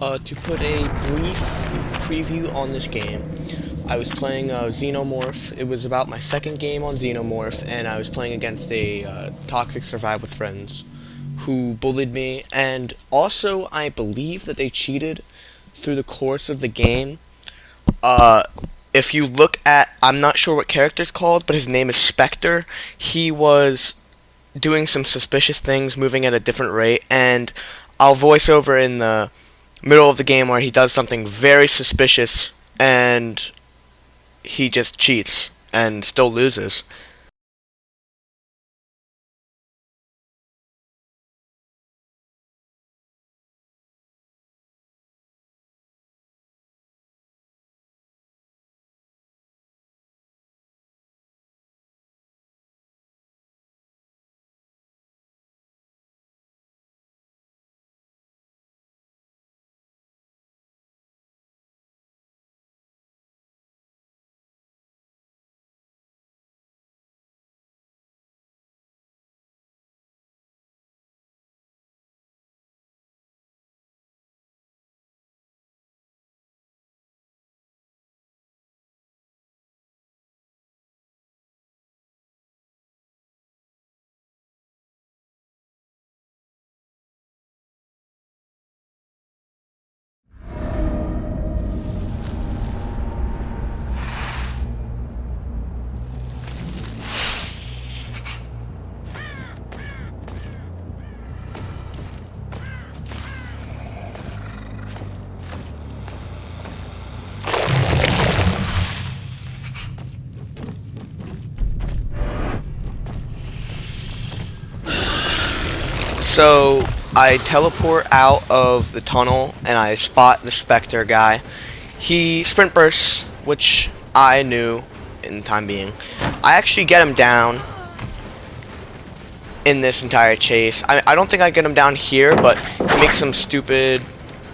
To put a brief preview on this game, I was playing Xenomorph. It was about my second game on Xenomorph, and I was playing against a toxic survive with friends who bullied me, and also I believe that they cheated through the course of the game. Uh, if you look at, I'm not sure what character's called, but his name is Spectre. He was doing some suspicious things, moving at a different rate, and I'll voice over in the middle of the game where he does something very suspicious and he just cheats and still loses. So I teleport out of the tunnel and I spot the Spectre guy. He sprint bursts, which I knew in the time being. I actually get him down in this entire chase. I don't think I get him down here, but he makes some stupid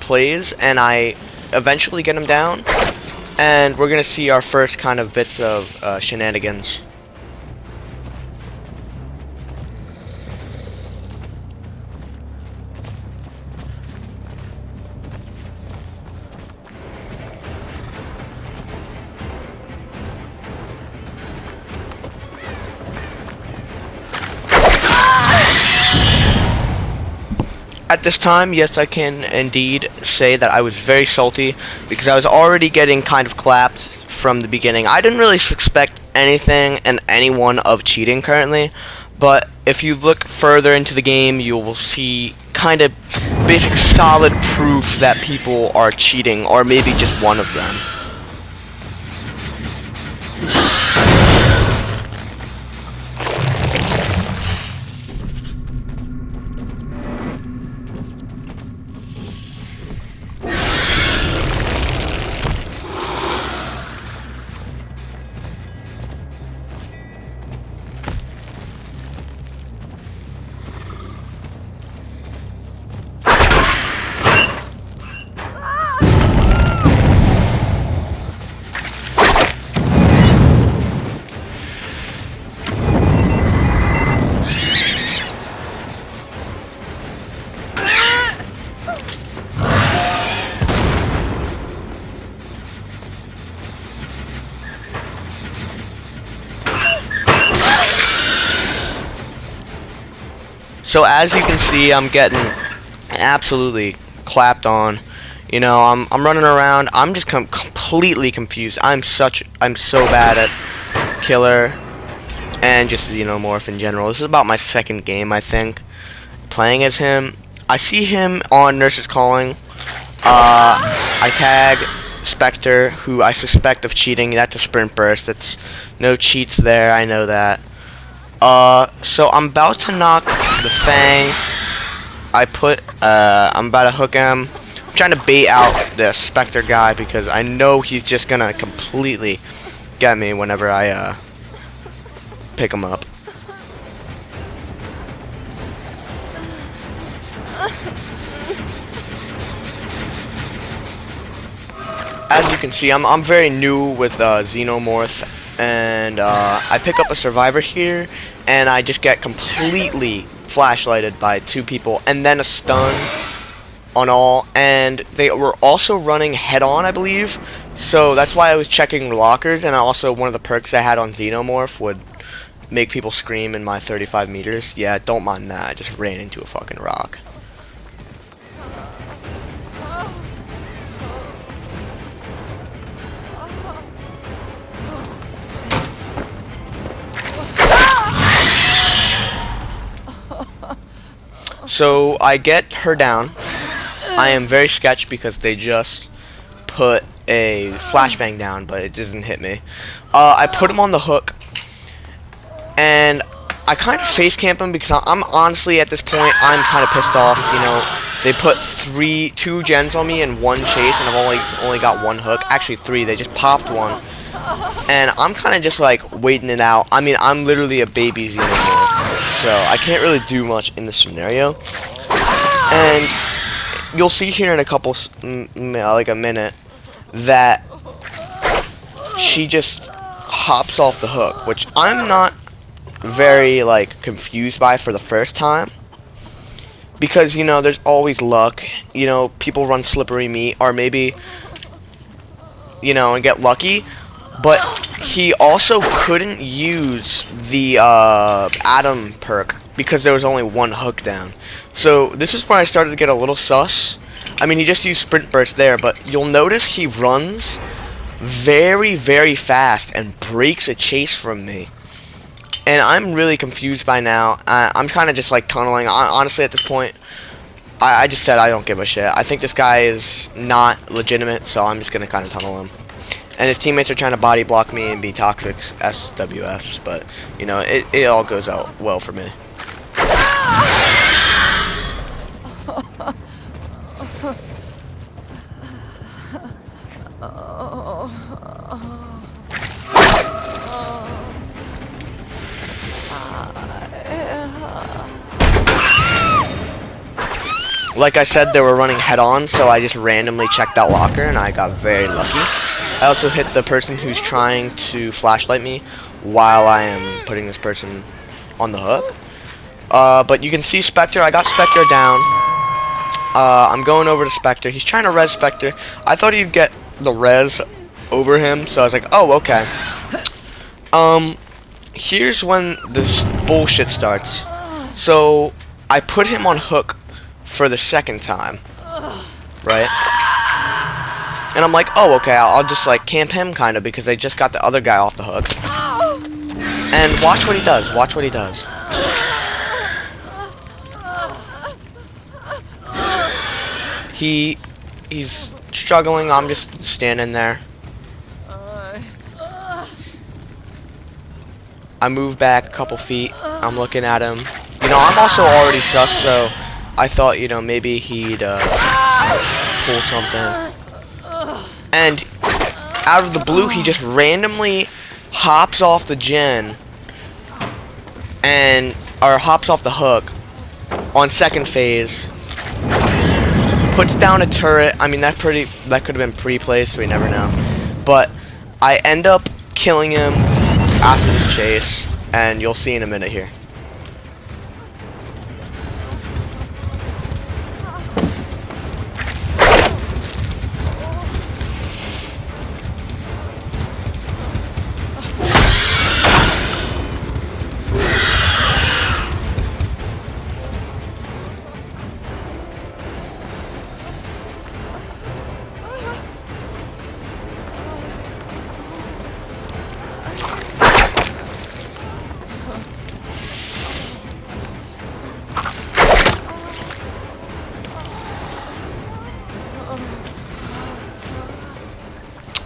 plays and I eventually get him down. And we're going to see our first kind of bits of shenanigans. At this time, yes, I can indeed say that I was very salty because I was already getting kind of clapped from the beginning. I didn't really suspect anything and anyone of cheating currently, but if you look further into the game, you will see kind of basic solid proof that people are cheating, or maybe just one of them. So as you can see, I'm getting absolutely clapped on. You know, I'm running around. I'm just completely confused. I'm so bad at killer and just Xenomorph in general. This is about my second game, I think, playing as him. I see him on Nurse's Calling. I tag Spectre, who I suspect of cheating. That's a sprint burst. That's no cheats there. I know that. So I'm about to knock the Fang. I'm about to hook him. I'm trying to bait out the Spectre guy because I know he's just gonna completely get me whenever I, pick him up. As you can see, I'm very new with Xenomorph. And I pick up a survivor here, and I just get completely flashlighted by two people, and then a stun on all, and they were also running head-on, I believe. So that's why I was checking lockers, and also one of the perks I had on Xenomorph would make people scream in my 35 meters. Yeah, don't mind that. I just ran into a fucking rock. So I get her down. I am very sketched because they just put a flashbang down, but it doesn't hit me. I put him on the hook, and I kind of face camp him because I'm honestly at this point I'm kind of pissed off. You know, they put two gens on me and one chase, and I've only got one hook. Actually, three. They just popped one, and I'm kind of just like waiting it out. I mean, I'm literally a baby Xenomorph, so I can't really do much in this scenario. And you'll see here in a couple, like a minute, that she just hops off the hook, which I'm not very like confused by for the first time, because you know there's always luck. You know, people run slippery meat, or maybe you know, and get lucky. But he also couldn't use the Atom perk because there was only one hook down. So this is where I started to get a little sus. I mean, he just used Sprint Burst there, but you'll notice he runs very, very fast and breaks a chase from me. And I'm really confused by now. I'm kind of just like tunneling. Honestly, at this point, I just said I don't give a shit. I think this guy is not legitimate, so I'm just going to kind of tunnel him. And his teammates are trying to body block me and be toxic SWFs, but, you know, it all goes out well for me. Like I said, they were running head-on, so I just randomly checked that locker, and I got very lucky. I also hit the person who's trying to flashlight me while I am putting this person on the hook. But you can see Spectre. I got Spectre down. I'm going over to Spectre. He's trying to res Spectre. I thought he'd get the res over him, so I was like, oh, okay. Here's when this bullshit starts. So I put him on hook for the second time, right? And I'm like, oh, okay, I'll just like camp him kind of because they just got the other guy off the hook. And watch what he does. Watch what he does. He's struggling. I'm just standing there. I move back a couple feet. I'm looking at him. You know, I'm also already sus, so I thought, you know, maybe he'd pull something. And out of the blue, he just randomly hops off the gen or hops off the hook on second phase. Puts down a turret. I mean, that could have been pre-placed. We never know. But I end up killing him after this chase, and you'll see in a minute here.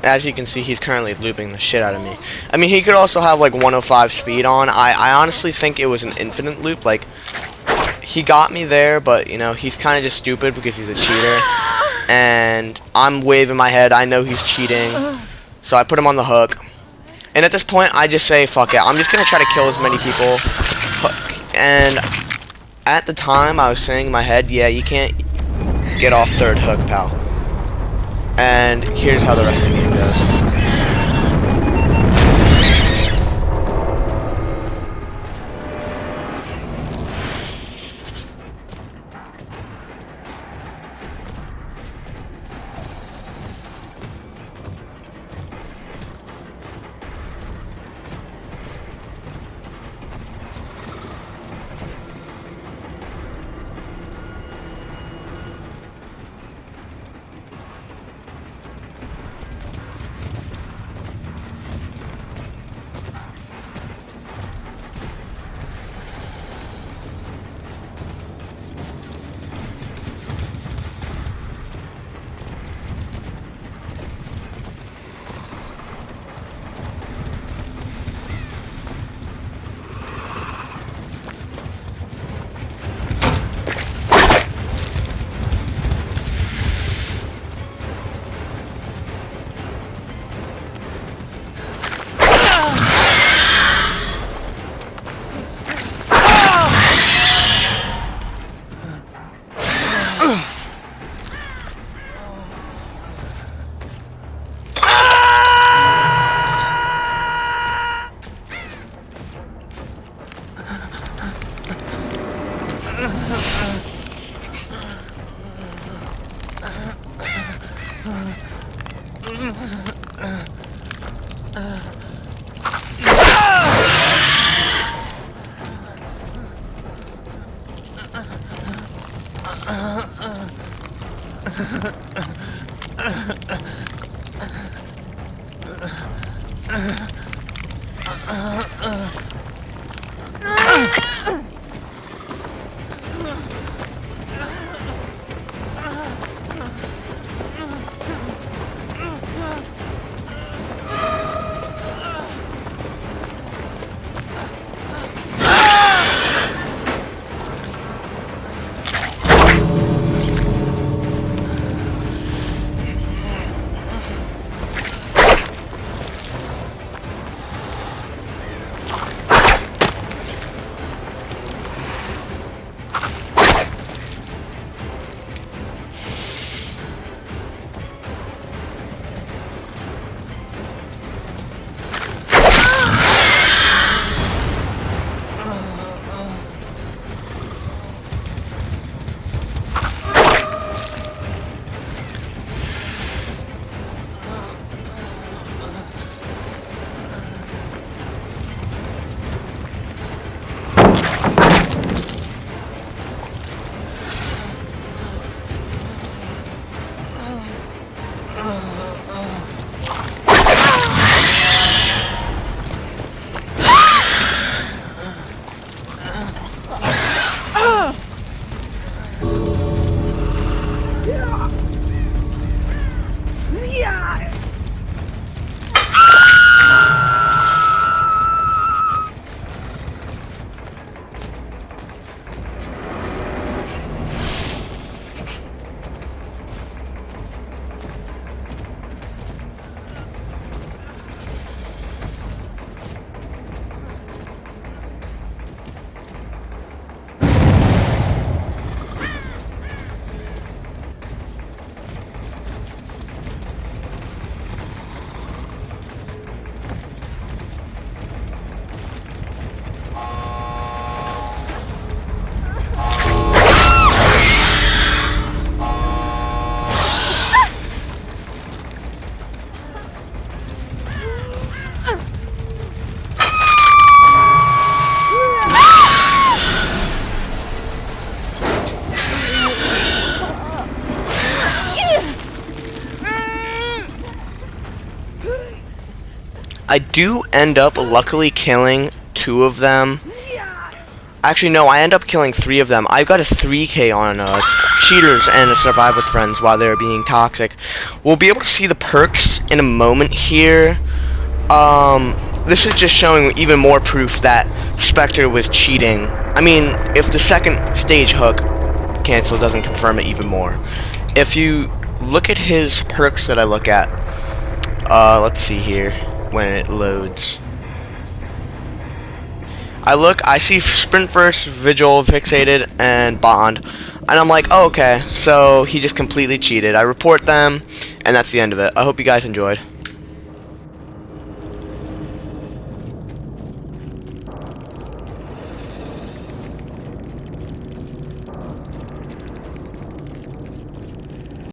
As you can see, he's currently looping the shit out of me. I mean, he could also have like 105 speed on. I honestly think it was an infinite loop. Like, he got me there, but, you know, he's kind of just stupid because he's a cheater. And I'm waving my head. I know he's cheating. So I put him on the hook. And at this point, I just say, fuck it. I'm just going to try to kill as many people. And at the time, I was saying in my head, yeah, you can't get off third hook, pal. And here's how the rest of the game goes. I do end up luckily killing 2 of them. Actually, no, I end up killing 3 of them. I've got a 3K on cheaters and a survive with friends while they're being toxic. We'll be able to see the perks in a moment here. This is just showing even more proof that Spectre was cheating. I mean, if the second stage hook cancel doesn't confirm it even more. If you look at his perks that I look at, let's see here when it loads. I see Sprint First, Vigil, Fixated, and Bond, and I'm like, oh, okay, so he just completely cheated. I report them, and that's the end of it. I hope you guys enjoyed.